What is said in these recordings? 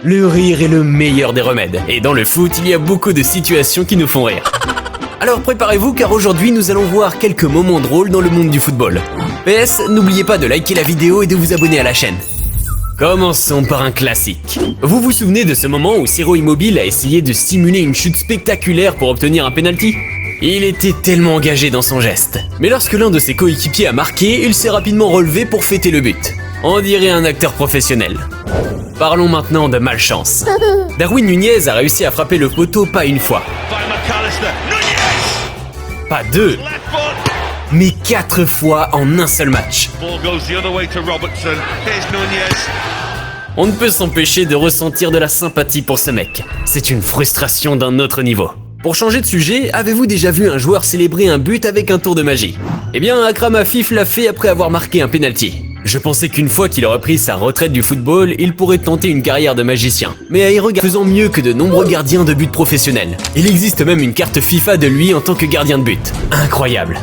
Le rire est le meilleur des remèdes, et dans le foot, il y a beaucoup de situations qui nous font rire. Alors préparez-vous car aujourd'hui nous allons voir quelques moments drôles dans le monde du football. PS, n'oubliez pas de liker la vidéo et de vous abonner à la chaîne. Commençons par un classique. Vous vous souvenez de ce moment où Ciro Immobile a essayé de simuler une chute spectaculaire pour obtenir un penalty ? Il était tellement engagé dans son geste. Mais lorsque l'un de ses coéquipiers a marqué, il s'est rapidement relevé pour fêter le but. On dirait un acteur professionnel. Parlons maintenant de malchance. Darwin Nunez a réussi à frapper le poteau pas une fois. Pas deux, mais 4 fois en un seul match. On ne peut s'empêcher de ressentir de la sympathie pour ce mec. C'est une frustration d'un autre niveau. Pour changer de sujet, avez-vous déjà vu un joueur célébrer un but avec un tour de magie ? Eh bien, Akram Afif l'a fait après avoir marqué un penalty. Je pensais qu'une fois qu'il aurait pris sa retraite du football, il pourrait tenter une carrière de magicien. Mais à y regarder, faisant mieux que de nombreux gardiens de but professionnels. Il existe même une carte FIFA de lui en tant que gardien de but. Incroyable.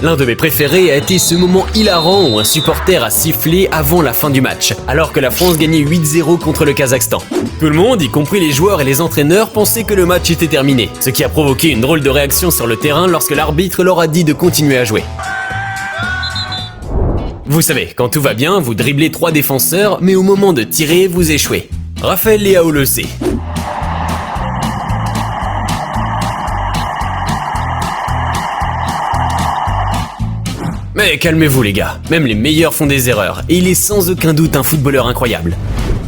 L'un de mes préférés a été ce moment hilarant où un supporter a sifflé avant la fin du match, alors que la France gagnait 8-0 contre le Kazakhstan. Tout le monde, y compris les joueurs et les entraîneurs, pensait que le match était terminé, ce qui a provoqué une drôle de réaction sur le terrain lorsque l'arbitre leur a dit de continuer à jouer. Vous savez, quand tout va bien, vous dribblez 3 défenseurs, mais au moment de tirer, vous échouez. Raphaël Leao le sait. Mais calmez-vous les gars, même les meilleurs font des erreurs, et il est sans aucun doute un footballeur incroyable.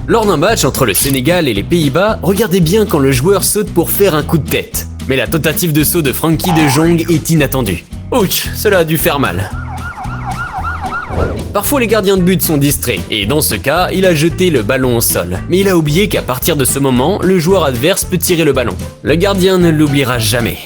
Lors d'un match entre le Sénégal et les Pays-Bas, regardez bien quand le joueur saute pour faire un coup de tête. Mais la tentative de saut de Frenkie de Jong est inattendue. Ouch, cela a dû faire mal. Parfois les gardiens de but sont distraits, et dans ce cas, il a jeté le ballon au sol. Mais il a oublié qu'à partir de ce moment, le joueur adverse peut tirer le ballon. Le gardien ne l'oubliera jamais.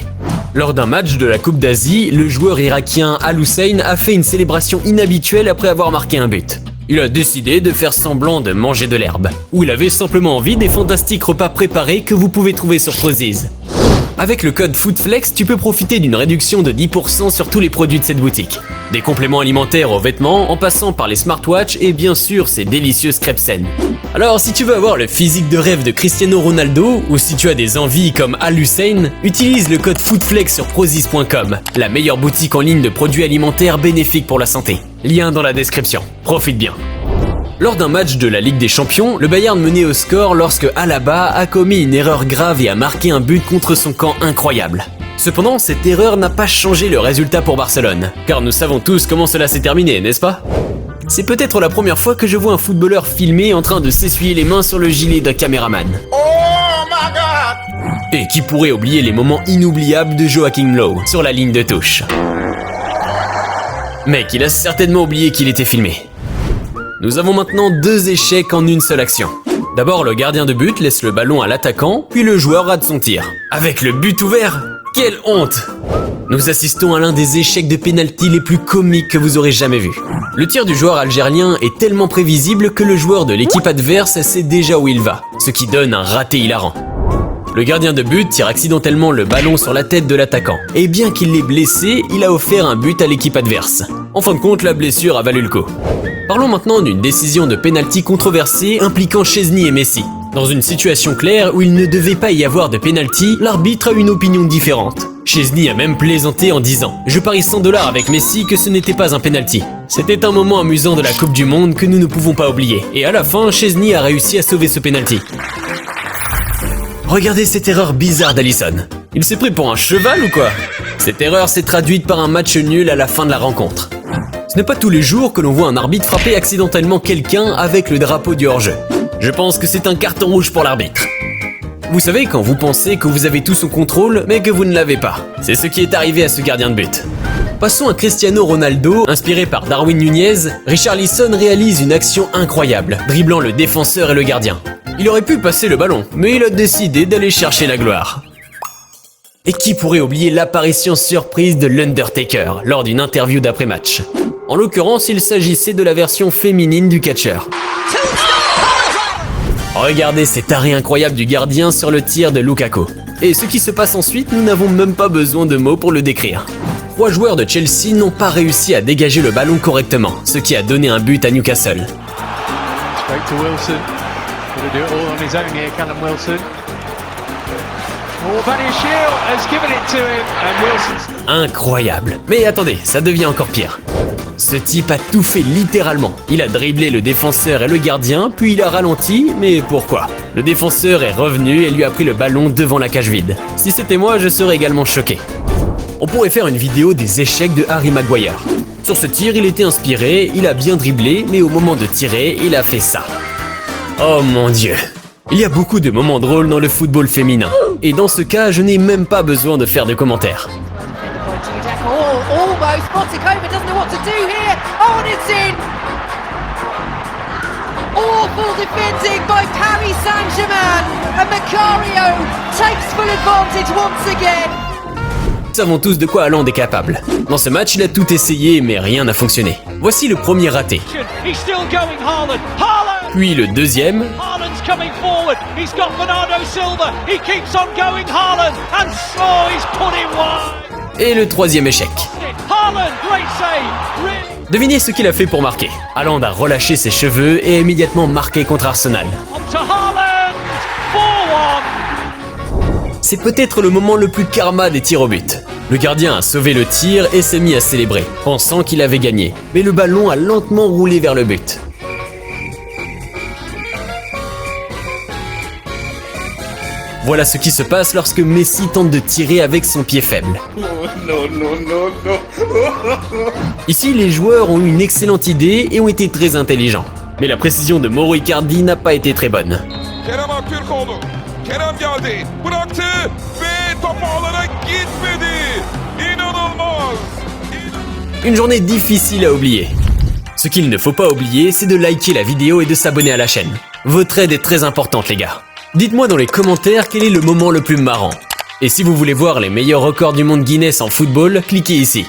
Lors d'un match de la Coupe d'Asie, le joueur irakien Al Hussein a fait une célébration inhabituelle après avoir marqué un but. Il a décidé de faire semblant de manger de l'herbe, ou il avait simplement envie des fantastiques repas préparés que vous pouvez trouver sur Prozis. Avec le code FOODFLEX, tu peux profiter d'une réduction de 10% sur tous les produits de cette boutique. Des compléments alimentaires aux vêtements, en passant par les smartwatches et bien sûr ces délicieuses crêpes saines. Alors si tu veux avoir le physique de rêve de Cristiano Ronaldo, ou si tu as des envies comme Al Hussein, utilise le code FOODFLEX sur Prozis.com, la meilleure boutique en ligne de produits alimentaires bénéfiques pour la santé. Lien dans la description. Profite bien. Lors d'un match de la Ligue des Champions, le Bayern menait au score lorsque Alaba a commis une erreur grave et a marqué un but contre son camp incroyable. Cependant, cette erreur n'a pas changé le résultat pour Barcelone, car nous savons tous comment cela s'est terminé, n'est-ce pas ? C'est peut-être la première fois que je vois un footballeur filmé en train de s'essuyer les mains sur le gilet d'un caméraman. Oh my God ! Et qui pourrait oublier les moments inoubliables de Joachim Löw sur la ligne de touche. Mec, il a certainement oublié qu'il était filmé. Nous avons maintenant 2 échecs en une seule action. D'abord, le gardien de but laisse le ballon à l'attaquant, puis le joueur rate son tir. Avec le but ouvert, quelle honte! Nous assistons à l'un des échecs de pénalty les plus comiques que vous aurez jamais vu. Le tir du joueur algérien est tellement prévisible que le joueur de l'équipe adverse sait déjà où il va, ce qui donne un raté hilarant. Le gardien de but tire accidentellement le ballon sur la tête de l'attaquant, et bien qu'il l'ait blessé, il a offert un but à l'équipe adverse. En fin de compte, la blessure a valu le coup. Parlons maintenant d'une décision de pénalty controversée impliquant Szczęsny et Messi. Dans une situation claire où il ne devait pas y avoir de pénalty, l'arbitre a une opinion différente. Szczęsny a même plaisanté en disant « Je parie 100 $ avec Messi que ce n'était pas un pénalty ». C'était un moment amusant de la Coupe du Monde que nous ne pouvons pas oublier. Et à la fin, Szczęsny a réussi à sauver ce pénalty. Regardez cette erreur bizarre d'Alisson. Il s'est pris pour un cheval ou quoi ? Cette erreur s'est traduite par un match nul à la fin de la rencontre. Ce n'est pas tous les jours que l'on voit un arbitre frapper accidentellement quelqu'un avec le drapeau du hors-jeu. Je pense que c'est un carton rouge pour l'arbitre. Vous savez quand vous pensez que vous avez tout sous contrôle, mais que vous ne l'avez pas. C'est ce qui est arrivé à ce gardien de but. Passons à Cristiano Ronaldo, inspiré par Darwin Nunez, Richarlison réalise une action incroyable, dribblant le défenseur et le gardien. Il aurait pu passer le ballon, mais il a décidé d'aller chercher la gloire. Et qui pourrait oublier l'apparition surprise de l'Undertaker lors d'une interview d'après-match ? En l'occurrence, il s'agissait de la version féminine du catcheur. Regardez cet arrêt incroyable du gardien sur le tir de Lukaku. Et ce qui se passe ensuite, nous n'avons même pas besoin de mots pour le décrire. 3 joueurs de Chelsea n'ont pas réussi à dégager le ballon correctement, ce qui a donné un but à Newcastle. Gonna do it all on his own here, Callum Wilson. Oh, Benny Shield has given it to him, and Wilson's... Incroyable. Mais attendez, ça devient encore pire. Ce type a tout fait littéralement. Il a dribblé le défenseur et le gardien, puis il a ralenti, mais pourquoi? Le défenseur est revenu et lui a pris le ballon devant la cage vide. Si c'était moi, je serais également choqué. On pourrait faire une vidéo des échecs de Harry Maguire. Sur ce tir, il était inspiré, il a bien dribblé, mais au moment de tirer, il a fait ça. Oh mon Dieu. Il y a beaucoup de moments drôles dans le football féminin. Et dans ce cas, je n'ai même pas besoin de faire de commentaires. Oh, almost. Montecova doesn't know what to do here. Oh, and it's in. Awful defending by Paris Saint-Germain. And Macario takes full advantage once again. Nous savons tous de quoi Haaland est capable. Dans ce match, il a tout essayé, mais rien n'a fonctionné. Voici le premier raté. He's still going, Haaland. Haaland. Puis le deuxième. Haaland's coming forward. He's got Bernardo Silva. He keeps on going, Haaland. And oh, he's put it wide. Et le troisième échec. Haaland, great save. Really. Devinez ce qu'il a fait pour marquer. Haaland a relâché ses cheveux et a immédiatement marqué contre Arsenal. On to Haaland. 4-1. C'est peut-être le moment le plus karma des tirs au but. Le gardien a sauvé le tir et s'est mis à célébrer, pensant qu'il avait gagné. Mais le ballon a lentement roulé vers le but. Voilà ce qui se passe lorsque Messi tente de tirer avec son pied faible. Ici, les joueurs ont eu une excellente idée et ont été très intelligents. Mais la précision de Mauro Icardi n'a pas été très bonne. Kerem Aktürkoğlu. Kerem geldi. Bıraktı ve top ağlara gitmedi. İnanılmaz. Une journée difficile à oublier. Ce qu'il ne faut pas oublier, c'est de liker la vidéo et de s'abonner à la chaîne. Votre aide est très importante, les gars. Dites-moi dans les commentaires quel est le moment le plus marrant. Et si vous voulez voir les meilleurs records du monde Guinness en football, cliquez ici.